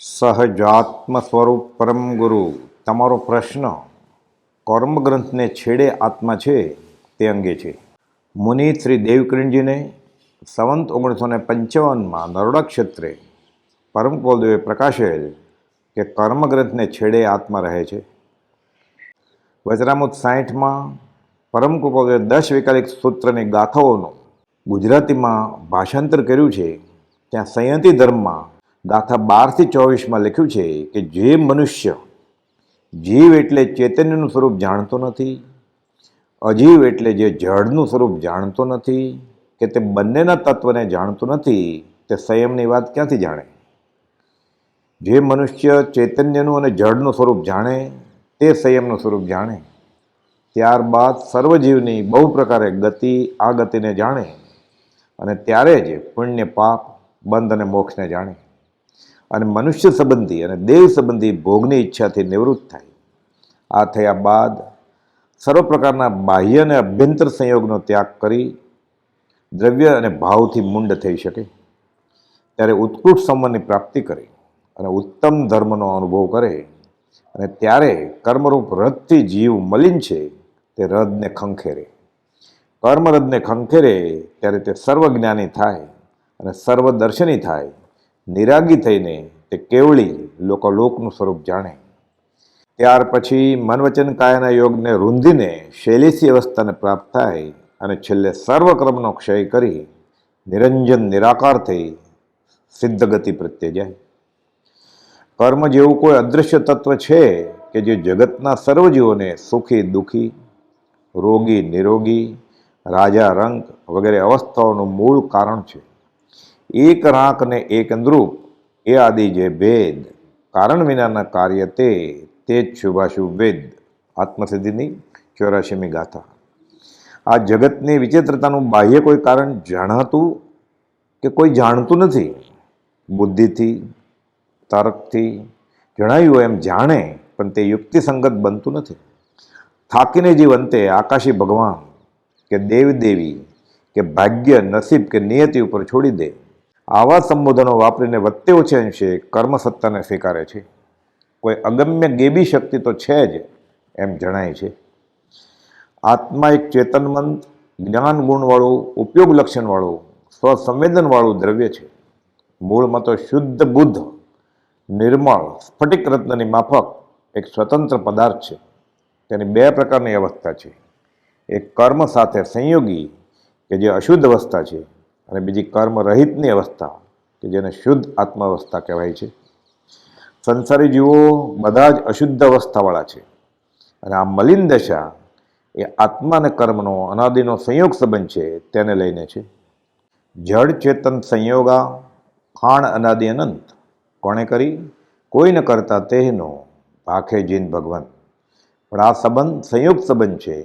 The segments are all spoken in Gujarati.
સહજાત્મ સ્વરૂપ પરમ ગુરુ, તમારો પ્રશ્ન કર્મગ્રંથને છેડે આત્મા છે તે અંગે છે. મુનિ શ્રી દેવકિરણજીને સંવંત 1955માં નરોડા ક્ષેત્રે પરમ કુલદેવે પ્રકાશેલ કે કર્મગ્રંથને છેડે આત્મા રહે છે. વજરામૃત 60માં પરમ કુલદેવે 10 વૈકાલિક સૂત્રની ગાથાઓનું ગુજરાતીમાં ભાષાંતર કર્યું છે. ત્યાં સંયતિ ધર્મમાં ગાથા 12-24માં લખ્યું છે કે જે મનુષ્ય જીવ એટલે ચૈતન્યનું સ્વરૂપ જાણતો નથી, અજીવ એટલે જે જળનું સ્વરૂપ જાણતો નથી, કે તે બંનેના તત્વને જાણતો નથી, તે સંયમની વાત ક્યાંથી જાણે? જે મનુષ્ય ચૈતન્યનું અને જળનું સ્વરૂપ જાણે તે સંયમનું સ્વરૂપ જાણે. ત્યારબાદ સર્વજીવની બહુ પ્રકારે ગતિ આ ગતિને જાણે અને ત્યારે જ પુણ્ય પાપ બંધ અને મોક્ષને જાણે અને મનુષ્ય સંબંધી અને દેવ સંબંધી ભોગની ઈચ્છાથી નિવૃત્ત થાય. આ થયા બાદ સર્વ પ્રકારના બાહ્ય અને અભ્યંતર સંયોગનો ત્યાગ કરી દ્રવ્ય અને ભાવથી મુંડ થઈ શકે. ત્યારે ઉત્કૃષ્ટ સંવરની પ્રાપ્તિ કરે અને ઉત્તમ ધર્મનો અનુભવ કરે અને ત્યારે કર્મરૂપ રથથી જીવ મલિન છે તે રથને ખંખેરે. કર્મરથને ખંખેરે ત્યારે તે સર્વજ્ઞાની થાય અને સર્વદર્શની થાય. નિરાગી થઈને તે કેવળી લોકનું સ્વરૂપ જાણે. ત્યાર પછી મન વચન કાયાના યોગને રૂંધીને શૈલેષી અવસ્થાને પ્રાપ્ત થાય અને છેલ્લે સર્વકર્મનો ક્ષય કરી નિરંજન નિરાકાર થઈ સિદ્ધ ગતિ પ્રત્યે જાય. કર્મ જેવું કોઈ અદૃશ્ય તત્વ છે કે જે જગતના સર્વજીવોને સુખી દુઃખી, રોગી નિરોગી, રાજા રંક વગેરે અવસ્થાઓનું મૂળ કારણ છે. એક રાંક ને એક અંદરૂપ એ આદિ જે ભેદ, કારણ વિનાના કાર્ય તે જ શુભાશુભ વેદ. આત્મસિદ્ધિની 84મી ગાથા. આ જગતની વિચિત્રતાનું બાહ્ય કોઈ કારણ જણાતું કે કોઈ જાણતું નથી. બુદ્ધિથી તર્કથી જણાયું એમ જાણે પણ તે યુક્તિસંગત બનતું નથી. થાકીને જીવ અંતે આકાશી ભગવાન કે દેવદેવી કે ભાગ્ય નસીબ કે નિયતિ ઉપર છોડી દે. આવા સંબોધનો વાપરીને વત્તે ઓછે અંશે કર્મસત્તાને સ્વીકારે છે. કોઈ અગમ્ય ગેબી શક્તિ તો છે જ એમ જણાય છે. આત્મા એક ચેતનવંત, જ્ઞાન ગુણવાળું, ઉપયોગ લક્ષણવાળું, સ્વસંવેદનવાળું દ્રવ્ય છે. મૂળમાં તો શુદ્ધ બુદ્ધ, નિર્મળ સ્ફટિક રત્નની માફક એક સ્વતંત્ર પદાર્થ છે. તેની 2 પ્રકારની અવસ્થા છે. એક કર્મ સાથે સંયોગી કે જે અશુદ્ધ અવસ્થા છે અને બીજી કર્મ રહિતની અવસ્થા કે જેને શુદ્ધ આત્માવસ્થા કહેવાય છે. સંસારી જીવો બધા જ અશુદ્ધ અવસ્થાવાળા છે અને આ મલિન દશા એ આત્મા અને કર્મનો અનાદિનો સંયોગ સંબંધ છે તેને લઈને છે. જડ ચેતન સંયોગા ખાણ અનાદિ અનંત કોણે કરી? કોઈ ન કરતા તેનો ભાખે જીન ભગવાન. પણ આ સંબંધ સંયોગ સંબંધ છે,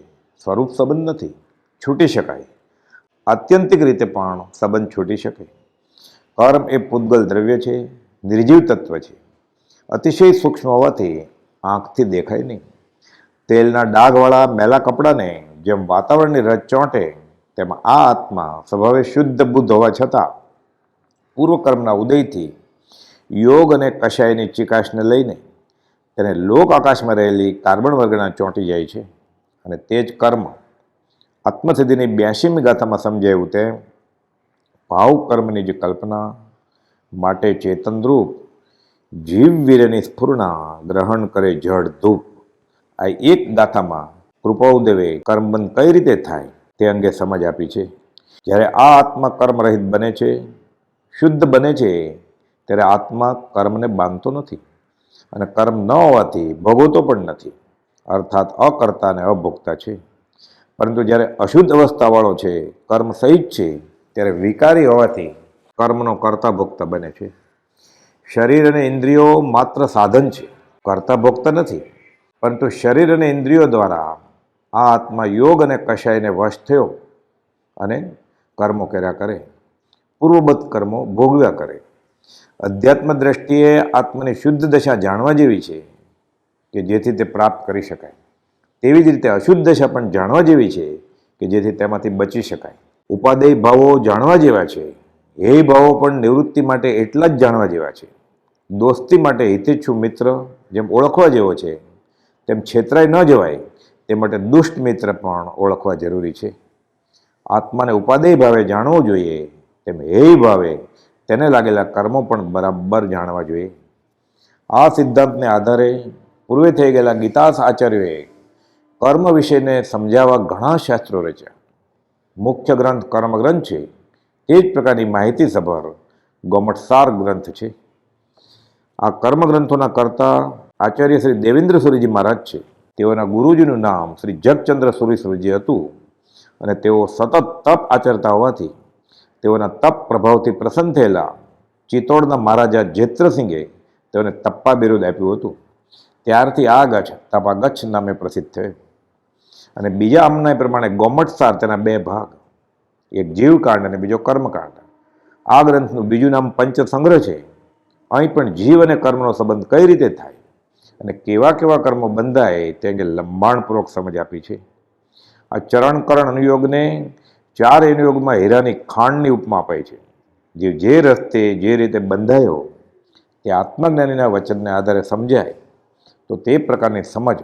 સ્વરૂપ સંબંધ નથી. છૂટી શકાય, આત્યંતિક રીતે પણ સંબંધ છૂટી શકે. કર્મ એ પૂતગલ દ્રવ્ય છે, નિર્જીવ તત્વ છે. અતિશય સૂક્ષ્મ હોવાથી આંખથી દેખાય નહીં. તેલના ડાઘવાળા મેલા કપડાને જેમ વાતાવરણની રજ ચોંટે તેમ આ આત્મા સ્વભાવે શુદ્ધ બુદ્ધ હોવા છતાં પૂર્વકર્મના ઉદયથી યોગ અને કષાયની ચિકાશને લઈને તેને લોક આકાશમાં રહેલી કાર્બન વર્ગના ચોંટી જાય છે. અને તે જ કર્મ આત્મસિદ્ધિની 82મી ગાથામાં સમજાયું તેમ ભાવ કર્મની જે કલ્પના માટે ચેતનરૂપ જીવવીરની સ્ફુરણા ગ્રહણ કરે જળ ધૂપ. આ એક ગાથામાં કૃપાઉદેવે કર્મબંધ કઈ રીતે થાય તે અંગે સમજ આપી છે. જ્યારે આ આત્મા કર્મરહિત બને છે, શુદ્ધ બને છે, ત્યારે આત્મા કર્મને બાંધતો નથી અને કર્મ ન હોવાથી ભોગવતો પણ નથી, અર્થાત અકર્તા અને અભોગતા છે. પરંતુ જ્યારે અશુદ્ધ અવસ્થાવાળો છે, કર્મ સહિત છે, ત્યારે વિકારી હોવાથી કર્મનો કર્તા ભોગતા બને છે. શરીર અને ઇન્દ્રિયો માત્ર સાધન છે, કર્તા ભોગતા નથી. પરંતુ શરીર અને ઇન્દ્રિયો દ્વારા આ આત્મા યોગ અને કષાયને વશ થયો અને કર્મો કર્યા કરે, પૂર્વબદ્ધ કર્મો ભોગવ્યા કરે. અધ્યાત્મ દ્રષ્ટિએ આત્માની શુદ્ધ દશા જાણવા જેવી છે કે જેથી તે પ્રાપ્ત કરી શકાય. તેવી જ રીતે અશુદ્ધ દશા પણ જાણવા જેવી છે કે જેથી તેમાંથી બચી શકાય. ઉપાદેય ભાવો જાણવા જેવા છે, એ ભાવો પણ નિવૃત્તિ માટે એટલા જ જાણવા જેવા છે. દોસ્તી માટે હિતેચ્છુ મિત્ર જેમ ઓળખવા જેવો છે, તેમ છેતરાઈ ન જવાય તે માટે દુષ્ટ મિત્ર પણ ઓળખવા જરૂરી છે. આત્માને ઉપાદેય ભાવે જાણવો જોઈએ, તેમ હેય ભાવે તેને લાગેલા કર્મો પણ બરાબર જાણવા જોઈએ. આ સિદ્ધાંતને આધારે પૂર્વે થઈ ગયેલા ગીતાસ આચાર્યોએ કર્મ વિશેને સમજાવવા ઘણા શાસ્ત્રો રચ્યા. મુખ્ય ગ્રંથ કર્મગ્રંથ છે. તે જ પ્રકારની માહિતી સભર ગોમટસાર ગ્રંથ છે. આ કર્મગ્રંથોના કર્તા આચાર્ય શ્રી દેવેન્દ્ર સુરીજી મહારાજ છે. તેઓના ગુરુજીનું નામ શ્રી જગચંદ્ર સુરી સુરીજી હતું અને તેઓ સતત તપ આચરતા હોવાથી તેઓના તપ પ્રભાવથી પ્રસન્ન થયેલા ચિત્તોડના મહારાજા જેત્રસિંહે તેઓને તપ્પા બિરુદ આપ્યું હતું. ત્યારથી આ ગચ્છ તપાગચ્છ નામે પ્રસિદ્ધ થયો. અને બીજા આમના પ્રમાણે ગોમટસાર તેના બે ભાગ, એક જીવકાંડ અને બીજો કર્મકાંડ. આ ગ્રંથનું બીજું નામ પંચસંગ્રહ છે. અહીં પણ જીવ અને કર્મનો સંબંધ કઈ રીતે થાય અને કેવા કેવા કર્મો બંધાય તે અંગે લંબાણપૂર્વક સમજ આપી છે. આ ચરણકરણ અનુયોગને 4 અનુયોગમાં હીરાની ખાંડની ઉપમા અપાય છે. જીવ જે રસ્તે જે રીતે બંધાયો તે આત્મજ્ઞાનીના વચનને આધારે સમજાય તો તે પ્રકારની સમજ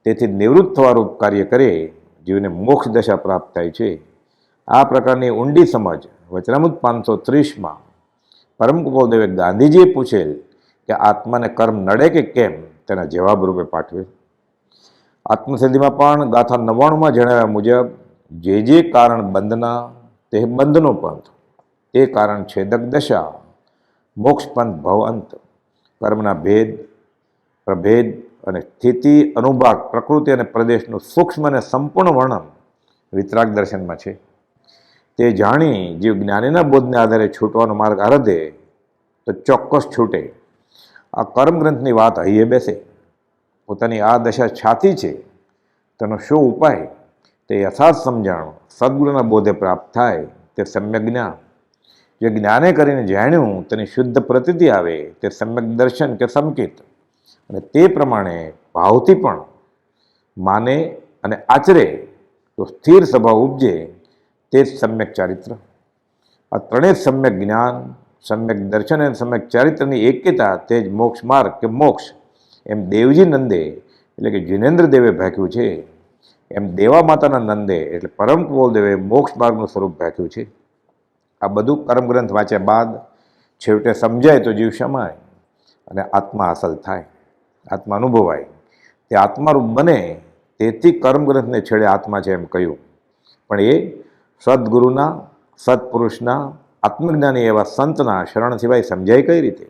તેથી નિવૃત્ત થવારૂપ કાર્ય કરે જીવને મોક્ષ દશા પ્રાપ્ત થાય છે. આ પ્રકારની ઊંડી સમજ વચનામૃત 530માં પરમ કૃપાળુદેવે ગાંધીજીએ પૂછેલ કે આત્માને કર્મ નડે કે કેમ તેના જવાબ રૂપે પાઠવેલ. આત્મસિદ્ધિમાં પણ ગાથા 99માં જણાવ્યા મુજબ જે કારણ બંધના તે બંધનો પંથ, તે કારણ છેદક દશા, મોક્ષ પંથ ભવઅંત, કર્મના ભેદ, પ્રભેદ અને સ્થિતિ અનુભાગ, પ્રકૃતિ અને પ્રદેશનું સૂક્ષ્મ અને સંપૂર્ણ વર્ણન વિતરાગ દર્શનમાં છે. તે જાણી જીવ જ્ઞાનીના બોધને આધારે છૂટવાનો માર્ગ આરાધે તો ચોક્કસ છૂટે. આ કર્મગ્રંથની વાત હૈયે બેસે. પોતાની આ દશા છાતી છે તેનો શું ઉપાય તે યથાર્થ સમજણ સદગુરુના બોધે પ્રાપ્ત થાય તે સમ્યક જ્ઞાન. જે જ્ઞાને કરીને જાણ્યું તેની શુદ્ધ પ્રતીતિ આવે તે સમ્યક દર્શન કે સંકેત. અને તે પ્રમાણે ભાવથી પણ માને અને આચરે તો સ્થિર સ્વભાવ ઉપજે તે જ સમ્યક ચારિત્ર. આ ત્રણેય સમ્યક જ્ઞાન, સમ્યક દર્શન અને સમ્યક ચારિત્રની એક્યતા તે જ મોક્ષ માર્ગ કે મોક્ષ એમ દેવજી નંદે એટલે કે જીનેન્દ્ર દેવે ભાખ્યું છે. એમ દેવા માતાના નંદે એટલે પરમ કૃપાળુદેવે મોક્ષ માર્ગનું સ્વરૂપ ભાખ્યું છે. આ બધું કર્મગ્રંથ વાંચ્યા બાદ છેવટે સમજાય તો જીવ શમાય અને આત્મા હાંસલ થાય, આત્મા અનુભવાય. તે આત્મારૂપ બને તેથી કર્મગ્રંથને છેડે આત્મા છે એમ કહ્યું. પણ એ સદગુરુના, સત્પુરુષના, આત્મજ્ઞાની એવા સંતના શરણ સિવાય સમજાય કઈ રીતે?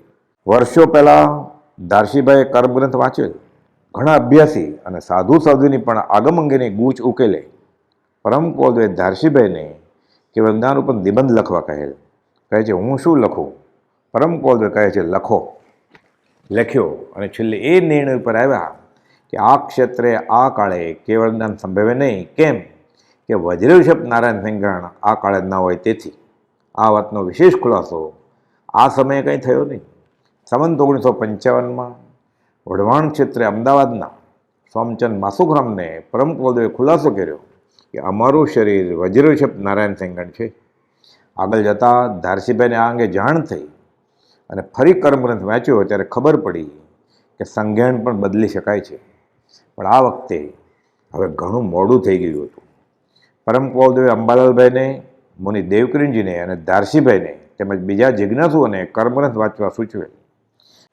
વર્ષો પહેલાં ધારશીભાઈએ કર્મગ્રંથ વાંચેલ. ઘણા અભ્યાસી અને સાધુ સાધુની પણ આગમ અંગેની ગૂંચ ઉકેલે પરમ કૃપાળુદેવે ધારશીભાઈને કેવળ જ્ઞાન ઉપર નિબંધ લખવા કહેલ. કહે છે હું શું લખું? પરમ કૃપાળુદેવ કહે છે લખો. લખ્યો અને છેલ્લે એ નિર્ણય ઉપર આવ્યા કે આ ક્ષેત્રે આ કાળે કેવળ જ્ઞાન સંભવે નહીં. કેમ કે વજ્રષભ નારાયણ સિંઘણ આ કાળે ન હોય તેથી. આ વાતનો વિશેષ ખુલાસો આ સમયે કંઈ થયો નહીં. સંવંત 1955માં વઢવાણ ક્ષેત્રે અમદાવાદના સોમચંદ માસુખરામને પરમ કૃપાળુદેવે ખુલાસો કર્યો કે અમારું શરીર વજ્રષભ નારાયણ સિંઘણ છે. આગળ જતાં ધારશીભાઈને આ અંગે જાણ થઈ અને ફરી કર્મગ્રંથ વાંચ્યો ત્યારે ખબર પડી કે સંજ્ઞાન પણ બદલી શકાય છે. પણ આ વખતે હવે ઘણું મોડું થઈ ગયું હતું. પરમ કૃપાળુદેવે અંબાલાલભાઈને, મુનિ દેવકરીનજીને અને ધારશીભાઈને તેમજ બીજા જિજ્ઞાસુઓને કર્મગ્રંથ વાંચવા સૂચવેલ.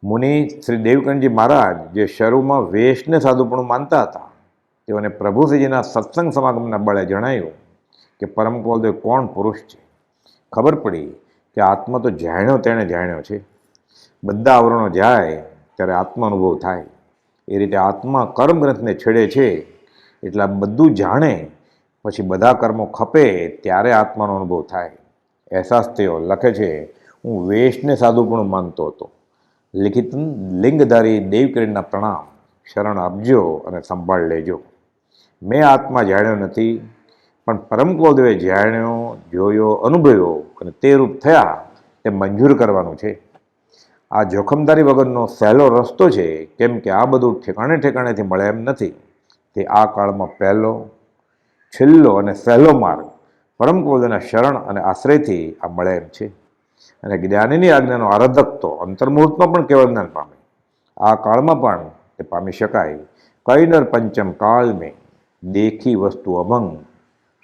મુનિ શ્રી દેવકરીનજી મહારાજ જે શરૂમાં વેશને સાધુપણું માનતા હતા, તેઓને પ્રભુશ્રીજીના સત્સંગ સમાગમના બળે જણાયું કે પરમ કૃપાળુદેવ કોણ પુરુષ છે. ખબર પડી કે આત્મા તો જાણ્યો તેણે જાણ્યો છે. બધા આવરણો જાય ત્યારે આત્મા અનુભવ થાય. એ રીતે આત્મા કર્મગ્રંથને છેડે છે એટલે બધું જાણે પછી બધા કર્મો ખપે ત્યારે આત્માનો અનુભવ થાય. અહેસાસ થયો. લખે છે હું વેશને સાધુપણું માનતો હતો. લિખિત લિંગધારી દેવકરીના પ્રણામ. શરણ આપજો અને સંભાળ લેજો. મેં આત્મા જાણ્યો નથી, પણ પરમ કૃપાળુદેવે જાણ્યો, જોયો, અનુભવ્યો અને તે રૂપ થયા તે મંજૂર કરવાનું છે. આ જોખમદારી વગરનો સહેલો રસ્તો છે. કેમ કે આ બધું ઠેકાણે ઠેકાણેથી મળે એમ નથી. તે આ કાળમાં પહેલો, છેલ્લો અને સહેલો માર્ગ પરમ કૃપાળુદેવના શરણ અને આશ્રયથી આ મળે એમ છે. અને જ્ઞાનીની આજ્ઞાનો આરાધક તો અંતર્મુહૂર્તમાં પણ કેવળ જ્ઞાન પામે. આ કાળમાં પણ તે પામી શકાય. કૈનર પંચમ કાળ મેં દેખી વસ્તુ અભંગ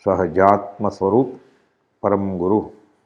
સહજાત્મ સ્વરૂપ પરમ ગુરુ.